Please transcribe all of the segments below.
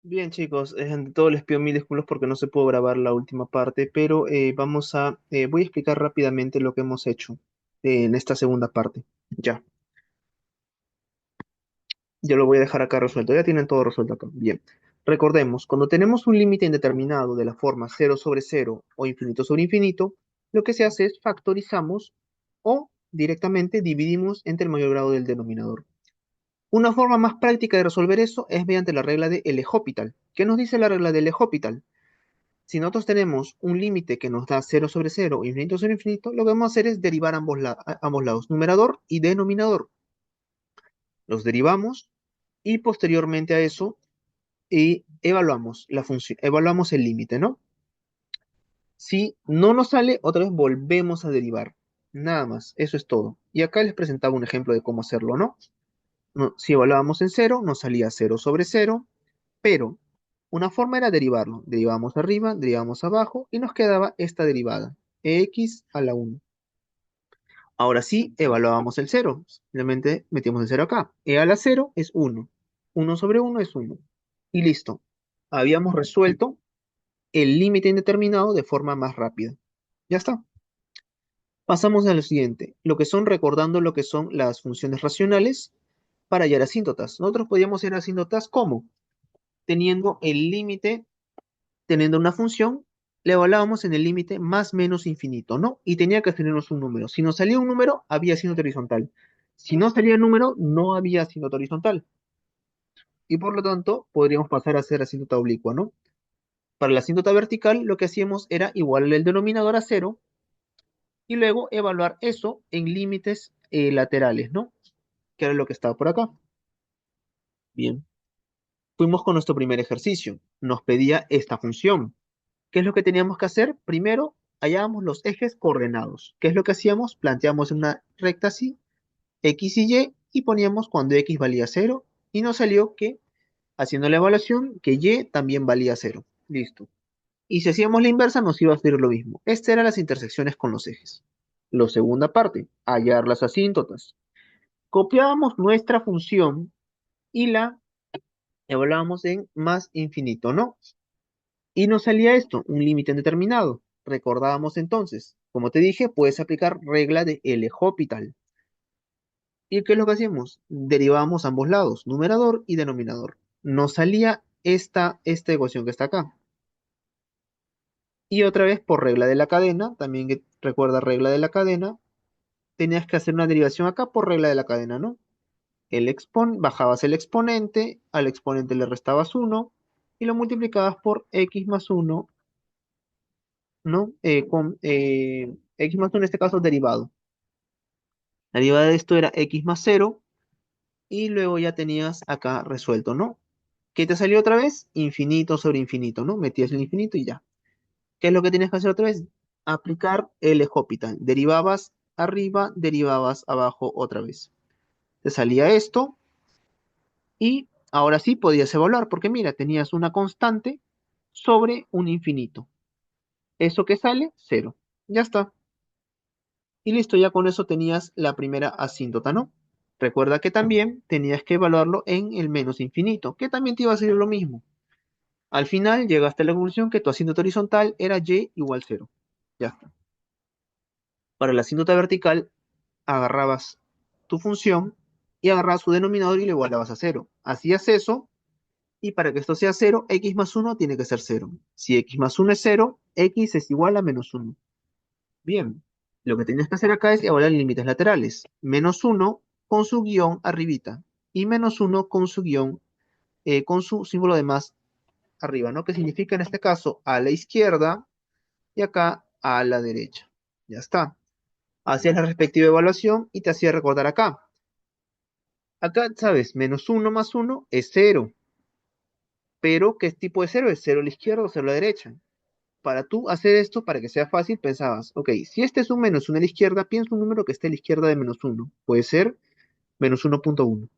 Bien, chicos, ante todo les pido mil disculpas porque no se pudo grabar la última parte, pero voy a explicar rápidamente lo que hemos hecho en esta segunda parte. Ya, ya lo voy a dejar acá resuelto, ya tienen todo resuelto acá. Bien, recordemos, cuando tenemos un límite indeterminado de la forma cero sobre cero o infinito sobre infinito, lo que se hace es factorizamos o directamente dividimos entre el mayor grado del denominador. Una forma más práctica de resolver eso es mediante la regla de L'Hopital. ¿Qué nos dice la regla de L'Hopital? Si nosotros tenemos un límite que nos da cero sobre cero o infinito sobre infinito, lo que vamos a hacer es derivar ambos lados, numerador y denominador. Los derivamos y posteriormente a eso evaluamos la función, evaluamos el límite, ¿no? Si no nos sale, otra vez volvemos a derivar. Nada más, eso es todo. Y acá les presentaba un ejemplo de cómo hacerlo, ¿no? Si evaluábamos en cero, nos salía cero sobre cero, pero una forma era derivarlo. Derivamos arriba, derivamos abajo y nos quedaba esta derivada, x a la 1. Ahora sí, evaluábamos el cero. Simplemente metimos el cero acá. E a la cero es 1. 1 sobre 1 es 1. Y listo. Habíamos resuelto el límite indeterminado de forma más rápida. Ya está. Pasamos a lo siguiente, lo que son recordando lo que son las funciones racionales para hallar asíntotas. Nosotros podíamos hallar asíntotas ¿cómo? Teniendo el límite, teniendo una función, le evaluábamos en el límite más menos infinito, ¿no? Y tenía que tenernos un número. Si nos salía un número, había asíntota horizontal. Si no salía el número, no había asíntota horizontal. Y por lo tanto, podríamos pasar a ser asíntota oblicua, ¿no? Para la asíntota vertical, lo que hacíamos era igualar el denominador a cero y luego evaluar eso en límites laterales, ¿no? Que era lo que estaba por acá. Bien. Fuimos con nuestro primer ejercicio. Nos pedía esta función. ¿Qué es lo que teníamos que hacer? Primero, hallábamos los ejes coordenados. ¿Qué es lo que hacíamos? Planteamos una recta así, x y poníamos cuando x valía cero y nos salió que, haciendo la evaluación, que y también valía cero. Listo. Y si hacíamos la inversa, nos iba a hacer lo mismo. Estas eran las intersecciones con los ejes. La segunda parte, hallar las asíntotas. Copiábamos nuestra función y la evaluábamos en más infinito, ¿no? Y nos salía esto, un límite indeterminado. Recordábamos entonces, como te dije, puedes aplicar regla de L'Hopital. ¿Y qué es lo que hacíamos? Derivábamos ambos lados, numerador y denominador. Nos salía esta ecuación que está acá. Y otra vez por regla de la cadena, también que recuerda regla de la cadena, tenías que hacer una derivación acá por regla de la cadena, ¿no? Bajabas el exponente, al exponente le restabas uno y lo multiplicabas por x más uno, ¿no? X más 1 en este caso derivado. La derivada de esto era x más cero y luego ya tenías acá resuelto, ¿no? ¿Qué te salió otra vez? Infinito sobre infinito, ¿no? Metías el infinito y ya. ¿Qué es lo que tienes que hacer otra vez? Aplicar el L'Hopital. Derivabas arriba, derivabas abajo otra vez. Te salía esto y ahora sí podías evaluar, porque mira, tenías una constante sobre un infinito. ¿Eso que sale? Cero. Ya está. Y listo, ya con eso tenías la primera asíntota, ¿no? Recuerda que también tenías que evaluarlo en el menos infinito, que también te iba a salir lo mismo. Al final llegaste a la conclusión que tu asíntota horizontal era y igual cero. Ya está. Para la asíntota vertical, agarrabas tu función y agarrabas su denominador y lo igualabas a cero. Hacías eso y para que esto sea cero, x más uno tiene que ser cero. Si x más uno es cero, x es igual a menos uno. Bien, lo que tienes que hacer acá es evaluar límites laterales. Menos uno con su guión arribita y menos uno con su guión, con su símbolo de más arriba, ¿no? Que significa en este caso a la izquierda y acá a la derecha. Ya está. Hacías la respectiva evaluación y te hacía recordar acá. Acá, ¿sabes? Menos uno más uno es cero. Pero, ¿qué tipo de cero? ¿Es cero a la izquierda o cero a la derecha? Para tú hacer esto, para que sea fácil, pensabas, ok, si este es un menos uno a la izquierda, piensa un número que esté a la izquierda de menos uno. Puede ser menos 1,1.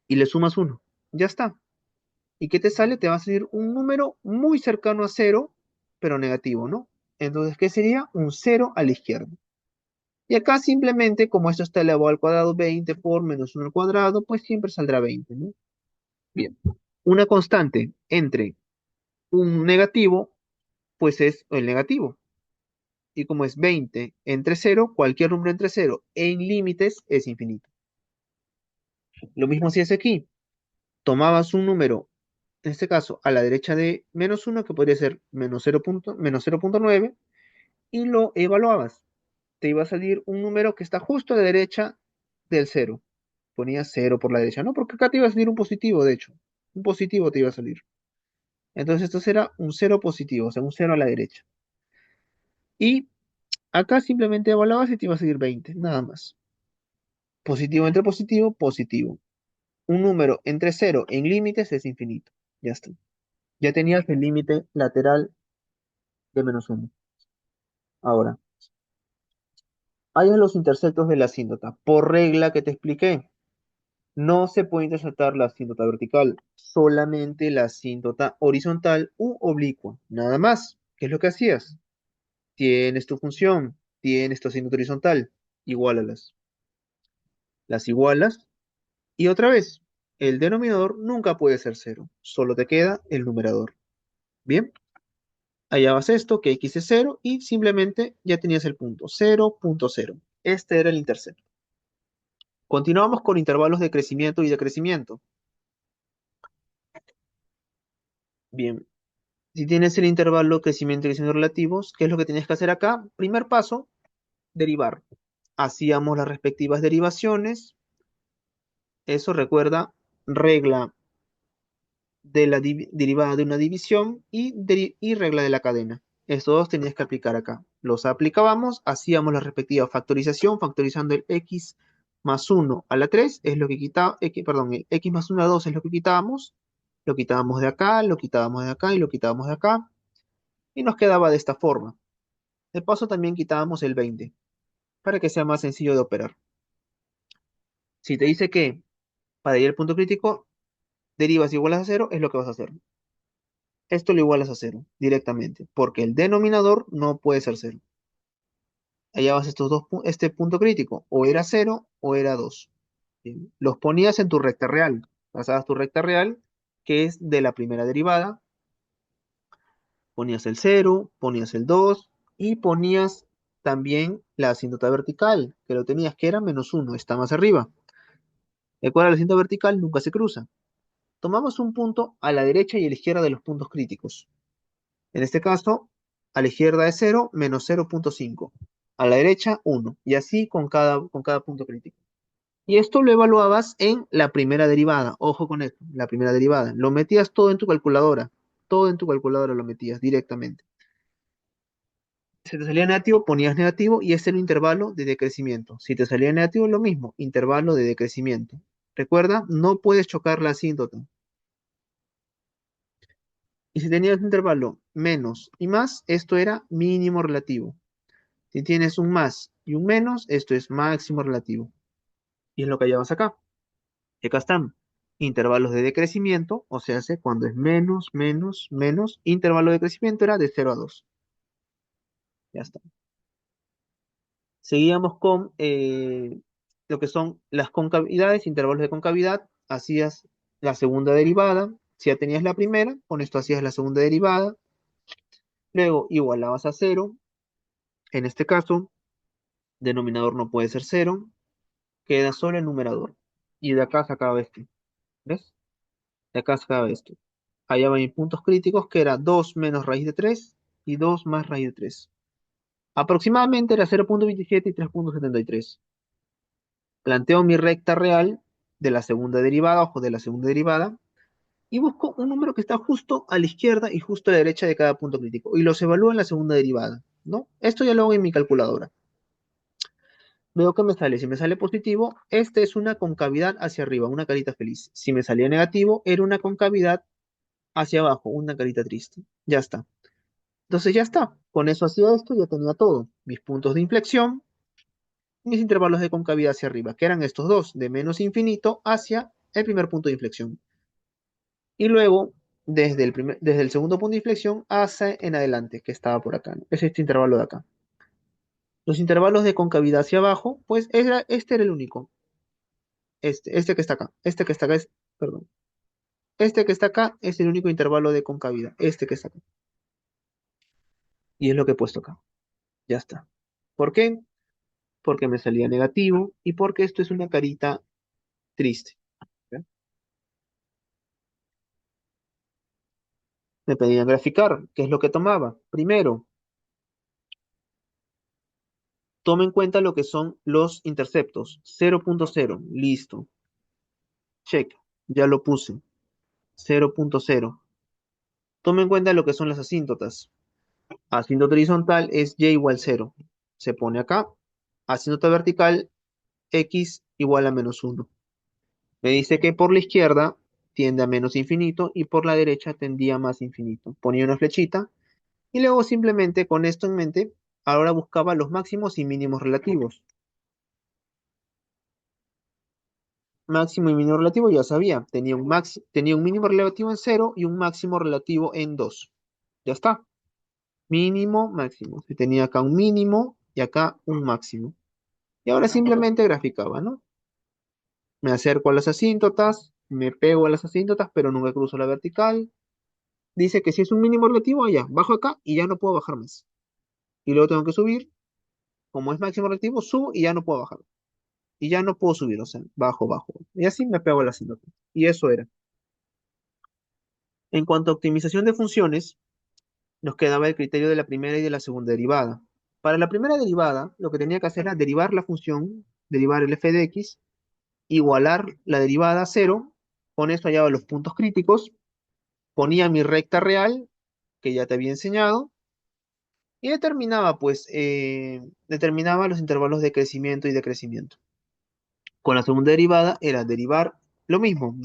Y le sumas uno. Ya está. ¿Y qué te sale? Te va a salir un número muy cercano a cero, pero negativo, ¿no? Entonces, ¿qué sería? Un cero a la izquierda. Y acá simplemente, como esto está elevado al cuadrado 20 por menos uno al cuadrado, pues siempre saldrá 20, ¿no? Bien. Una constante entre un negativo, pues es el negativo. Y como es 20 entre cero, cualquier número entre cero en límites es infinito. Lo mismo si es aquí. Tomabas un número, en este caso, a la derecha de menos uno, que podría ser menos 0,9, y lo evaluabas. Te iba a salir un número que está justo a la derecha del cero. Ponías cero por la derecha, ¿no? Porque acá te iba a salir un positivo, de hecho. Un positivo te iba a salir. Entonces esto será un cero positivo, o sea, un cero a la derecha. Y acá simplemente evaluabas y te iba a salir 20, nada más. Positivo entre positivo, positivo. Un número entre cero en límites es infinito. Ya está. Ya tenías el límite lateral de menos uno. Ahora, hallas los intersectos de la asíntota. Por regla que te expliqué, no se puede intersectar la asíntota vertical, solamente la asíntota horizontal u oblicua. Nada más. ¿Qué es lo que hacías? Tienes tu función, tienes tu asíntota horizontal, igualalas. Las igualas y otra vez, el denominador nunca puede ser cero, solo te queda el numerador. Bien, hallabas esto, que x es cero y simplemente ya tenías el punto, 0,0. Este era el intercepto. Continuamos con intervalos de crecimiento y decrecimiento. Bien, si tienes el intervalo crecimiento y crecimiento relativos, ¿qué es lo que tienes que hacer acá? Primer paso, derivar. Hacíamos las respectivas derivaciones. Eso recuerda, regla de la derivada de una división y regla de la cadena. Estos dos tenías que aplicar acá. Los aplicábamos, hacíamos la respectiva factorización, factorizando el x más 1 a la 3 es lo que quitaba, perdón, el x más 1 a 2 es lo quitábamos de acá, lo quitábamos de acá y lo quitábamos de acá, y nos quedaba de esta forma. De paso también quitábamos el 20, para que sea más sencillo de operar. Si te dice que para ir al punto crítico, derivas iguales a cero, es lo que vas a hacer. Esto lo igualas a cero directamente, porque el denominador no puede ser cero. Hallabas este punto crítico, o era cero o era 2. Bien. Los ponías en tu recta real. Pasabas tu recta real, que es de la primera derivada, ponías el cero, ponías el 2 y ponías también la asíntota vertical, que lo tenías, que era menos 1, está más arriba. Recuerda, la asíntota vertical nunca se cruza. Tomamos un punto a la derecha y a la izquierda de los puntos críticos. En este caso, a la izquierda es 0 menos 0,5. A la derecha, 1. Y así con cada punto crítico. Y esto lo evaluabas en la primera derivada. Ojo con esto, la primera derivada. Lo metías todo en tu calculadora. Todo en tu calculadora lo metías directamente. Si te salía negativo, ponías negativo y este era un intervalo de decrecimiento. Si te salía negativo, lo mismo, intervalo de decrecimiento. Recuerda, no puedes chocar la asíntota. Y si tenías un intervalo menos y más, esto era mínimo relativo. Si tienes un más y un menos, esto es máximo relativo. Y es lo que hallabas acá. Y acá están. Intervalos de decrecimiento, o sea, cuando es menos, menos, menos, intervalo de crecimiento era de 0 a 2. Ya está. Seguíamos con lo que son las concavidades, intervalos de concavidad. Hacías la segunda derivada. Si ya tenías la primera, con esto hacías la segunda derivada. Luego igualabas a 0. En este caso, denominador no puede ser 0. Queda solo el numerador. Y de acá sacaba esto. ¿Ves? De acá sacaba esto. Hallaba mis puntos críticos, que era 2 menos raíz de 3 y 2 más raíz de 3. Aproximadamente era 0,27 y 3,73. Planteo mi recta real de la segunda derivada, ojo, de la segunda derivada, y busco un número que está justo a la izquierda y justo a la derecha de cada punto crítico, y los evalúo en la segunda derivada, ¿no? Esto ya lo hago en mi calculadora. Veo que me sale, si me sale positivo, este es una concavidad hacia arriba, una carita feliz. Si me salía negativo, era una concavidad hacia abajo, una carita triste. Ya está. Entonces ya está. Con eso hacía esto, ya tenía todo. Mis puntos de inflexión, mis intervalos de concavidad hacia arriba, que eran estos dos, de menos infinito hacia el primer punto de inflexión. Y luego, desde el segundo punto de inflexión hacia en adelante, que estaba por acá, ¿no? Es este intervalo de acá. Los intervalos de concavidad hacia abajo, pues este era el único. Este que está acá. Este que está acá es, perdón. Este que está acá es el único intervalo de concavidad, este que está acá. Y es lo que he puesto acá. Ya está. ¿Por qué? Porque me salía negativo y porque esto es una carita triste. ¿Ya? Me pedían graficar. ¿Qué es lo que tomaba? Primero, toma en cuenta lo que son los interceptos. 0.0. Listo. Check. Ya lo puse. 0.0. Toma en cuenta lo que son las asíntotas. Asíntota horizontal es y igual 0. Se pone acá. Asíntota vertical, x igual a -1. Me dice que por la izquierda tiende a menos infinito y por la derecha tendía a más infinito. Ponía una flechita y luego simplemente con esto en mente, ahora buscaba los máximos y mínimos relativos. Máximo y mínimo relativo ya sabía, tenía un mínimo relativo en 0 y un máximo relativo en 2. Ya está. Mínimo, máximo. Se tenía acá un mínimo y acá un máximo. Y ahora simplemente graficaba, ¿no? Me acerco a las asíntotas, me pego a las asíntotas, pero nunca cruzo la vertical. Dice que si es un mínimo relativo, allá, bajo acá y ya no puedo bajar más. Y luego tengo que subir, como es máximo relativo, subo y ya no puedo bajar. Y ya no puedo subir, o sea, bajo, bajo. Y así me pego a la asíntotas. Y eso era. En cuanto a optimización de funciones, nos quedaba el criterio de la primera y de la segunda derivada. Para la primera derivada, lo que tenía que hacer era derivar la función, derivar el f de x, igualar la derivada a cero, con eso hallaba los puntos críticos, ponía mi recta real, que ya te había enseñado, y determinaba, pues, determinaba los intervalos de crecimiento y decrecimiento. Con la segunda derivada era derivar lo mismo,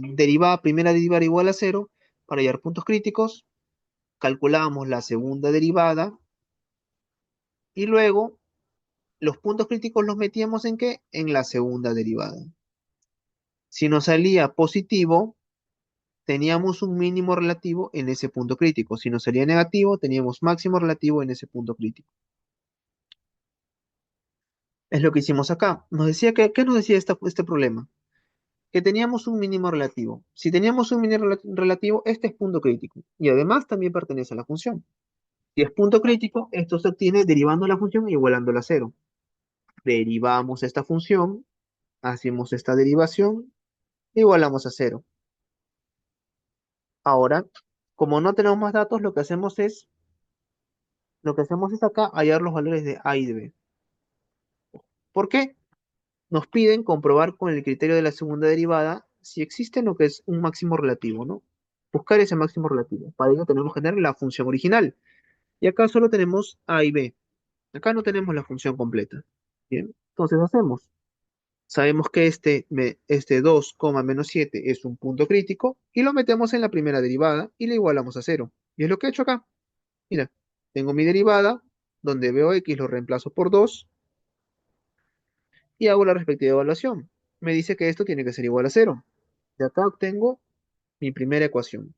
primera derivada igual a cero, para hallar puntos críticos, calculábamos la segunda derivada, y luego los puntos críticos los metíamos ¿en qué? En la segunda derivada. Si nos salía positivo, teníamos un mínimo relativo en ese punto crítico. Si nos salía negativo, teníamos máximo relativo en ese punto crítico. Es lo que hicimos acá. Nos decía que, ¿qué nos decía este problema? Que teníamos un mínimo relativo. Si teníamos un mínimo relativo, este es punto crítico. Y además también pertenece a la función. Si es punto crítico, esto se obtiene derivando la función y igualándola a cero. Derivamos esta función, hacemos esta derivación, igualamos a cero. Ahora, como no tenemos más datos, lo que hacemos es acá hallar los valores de A y de B. ¿Por qué? Nos piden comprobar con el criterio de la segunda derivada si existe lo que es un máximo relativo, ¿no? Buscar ese máximo relativo. Para ello tenemos que tener la función original. Y acá solo tenemos A y B. Acá no tenemos la función completa. Bien, entonces hacemos. Sabemos que este 2, menos 7 es un punto crítico y lo metemos en la primera derivada y le igualamos a cero. Y es lo que he hecho acá. Mira, tengo mi derivada, donde veo x lo reemplazo por 2 y hago la respectiva evaluación. Me dice que esto tiene que ser igual a cero. De acá obtengo mi primera ecuación.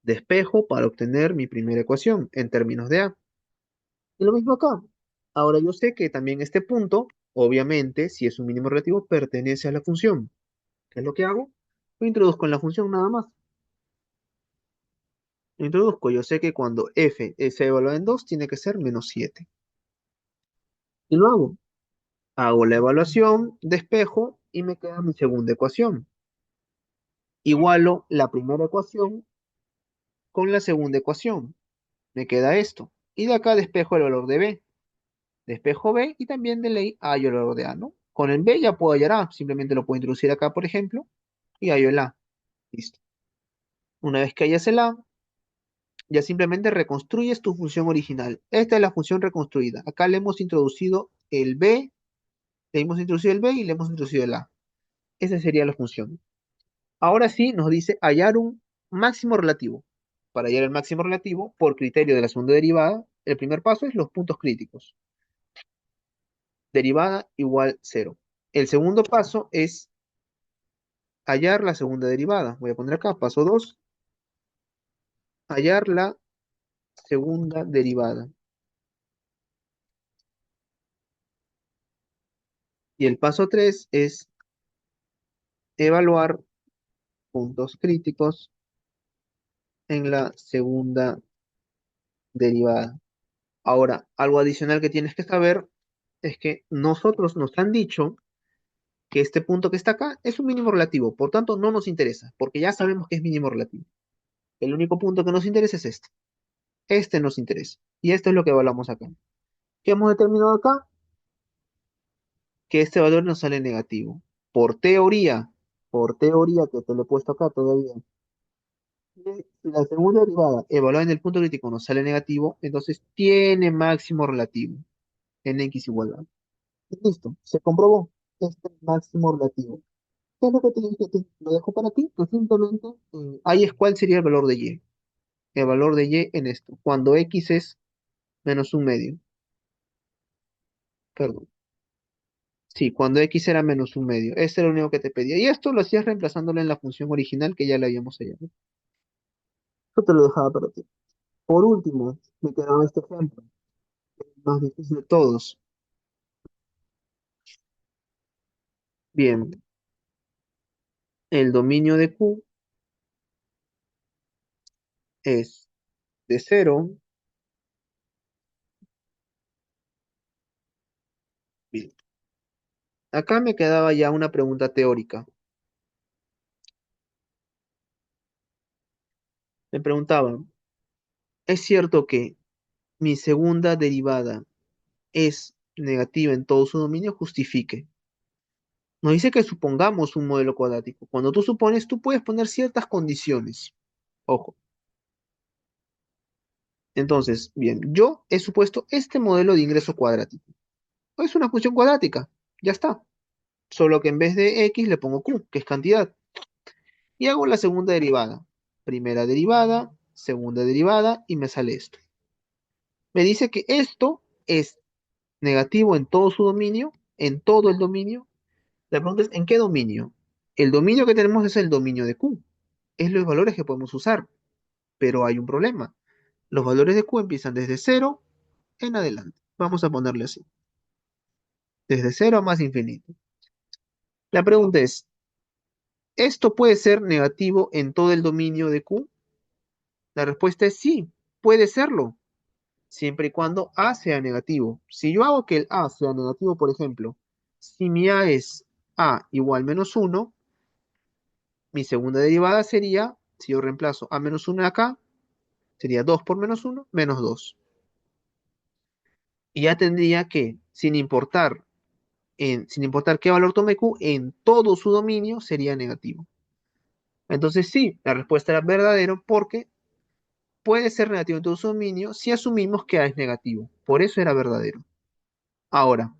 Despejo para obtener mi primera ecuación en términos de A. Y lo mismo acá. Ahora yo sé que también este punto, obviamente, si es un mínimo relativo, pertenece a la función. ¿Qué es lo que hago? Lo introduzco en la función nada más. Lo introduzco. Yo sé que cuando f se evalúa en 2 tiene que ser menos 7. Y lo hago. Hago la evaluación, despejo y me queda mi segunda ecuación. Igualo la primera ecuación con la segunda ecuación. Me queda esto. Y de acá despejo el valor de B. Despejo B y también de ley hallo el valor de A, ¿no? Con el B ya puedo hallar A. Simplemente lo puedo introducir acá, por ejemplo, y hallo el A. Listo. Una vez que hayas el A, ya simplemente reconstruyes tu función original. Esta es la función reconstruida. Acá le hemos introducido el B, le hemos introducido el B y le hemos introducido el A. Esa sería la función. Ahora sí nos dice hallar un máximo relativo. Para hallar el máximo relativo, por criterio de la segunda derivada, el primer paso es los puntos críticos. Derivada igual 0. El segundo paso es hallar la segunda derivada. Voy a poner acá, paso 2, hallar la segunda derivada. Y el paso 3 es evaluar puntos críticos en la segunda derivada. Ahora, algo adicional que tienes que saber es que nosotros nos han dicho que este punto que está acá es un mínimo relativo, por tanto no nos interesa, porque ya sabemos que es mínimo relativo. El único punto que nos interesa es este. Este nos interesa. Y esto es lo que evaluamos acá. ¿Qué hemos determinado acá? Que este valor nos sale negativo. Por teoría que te lo he puesto acá todavía. Si la segunda derivada evaluada en el punto crítico nos sale negativo, entonces tiene máximo relativo en x igual a. Y listo, se comprobó. Este es máximo relativo. ¿Qué es lo que te dije? Lo dejo para ti, pues simplemente ahí es cuál sería el valor de y. El valor de y en esto, cuando x es menos un medio. Perdón. Sí, cuando x era menos un medio. Este era lo único que te pedía. Y esto lo hacías reemplazándolo en la función original que ya le habíamos hallado. Esto te lo dejaba para ti. Por último, me quedaba este ejemplo, el más difícil de todos. Bien, el dominio de Q es de cero. Bien, acá me quedaba ya una pregunta teórica. Me preguntaba, ¿es cierto que mi segunda derivada es negativa en todo su dominio? Justifique. Nos dice que supongamos un modelo cuadrático. Cuando tú supones, tú puedes poner ciertas condiciones. Ojo. Entonces, bien, yo he supuesto este modelo de ingreso cuadrático. Es una función cuadrática. Ya está. Solo que en vez de x le pongo q, que es cantidad. Y hago la segunda derivada. Primera derivada, segunda derivada, y me sale esto. Me dice que esto es negativo en todo su dominio, en todo el dominio. La pregunta es, ¿en qué dominio? El dominio que tenemos es el dominio de Q. Es los valores que podemos usar. Pero hay un problema. Los valores de Q empiezan desde cero en adelante. Vamos a ponerle así. Desde cero a más infinito. La pregunta es, ¿esto puede ser negativo en todo el dominio de Q? La respuesta es sí, puede serlo, siempre y cuando A sea negativo. Si yo hago que el A sea negativo, por ejemplo, si mi A es A igual menos uno, mi segunda derivada sería, si yo reemplazo A menos 1 acá, sería 2 por menos uno menos 2. Y ya tendría que, sin importar qué valor tome Q, en todo su dominio sería negativo. Entonces sí, la respuesta era verdadero porque puede ser negativo en todo su dominio si asumimos que A es negativo. Por eso era verdadero. Ahora,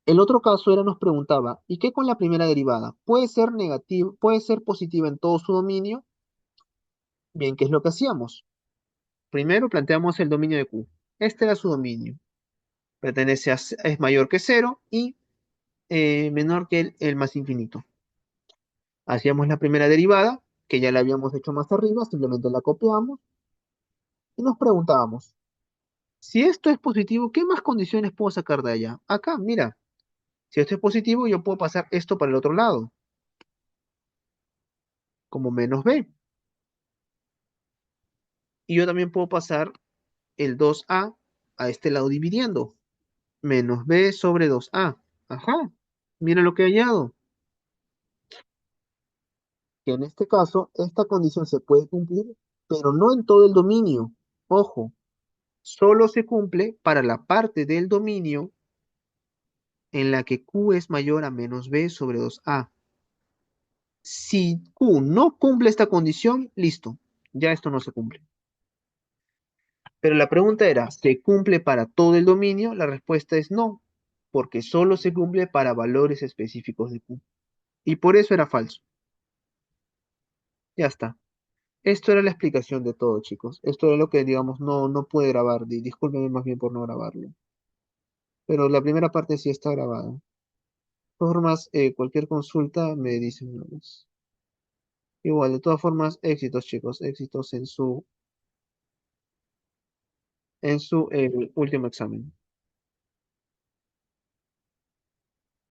el otro caso era nos preguntaba, ¿y qué con la primera derivada? ¿Puede ser negativo, puede ser positiva en todo su dominio? Bien, ¿qué es lo que hacíamos? Primero planteamos el dominio de Q. Este era su dominio. Es mayor que cero y menor que el más infinito. Hacíamos la primera derivada, que ya la habíamos hecho más arriba, simplemente la copiamos y nos preguntábamos, si esto es positivo, ¿qué más condiciones puedo sacar de allá? Acá, mira, si esto es positivo, yo puedo pasar esto para el otro lado, como menos b. Y yo también puedo pasar el 2a a este lado dividiendo, menos b sobre 2a. Ajá, mira lo que he hallado. Que en este caso, esta condición se puede cumplir, pero no en todo el dominio. Ojo, solo se cumple para la parte del dominio en la que q es mayor a menos b sobre 2a. Si q no cumple esta condición, listo, ya esto no se cumple. Pero la pregunta era, ¿se cumple para todo el dominio? La respuesta es no, porque solo se cumple para valores específicos de q. Y por eso era falso. Ya está. Esto era la explicación de todo, chicos. Esto era lo que, digamos, no pude grabar. Discúlpenme más bien por no grabarlo. Pero la primera parte sí está grabada. De todas formas, cualquier consulta me dicen una vez. Igual, de todas formas, éxitos, chicos. Éxitos en su último examen.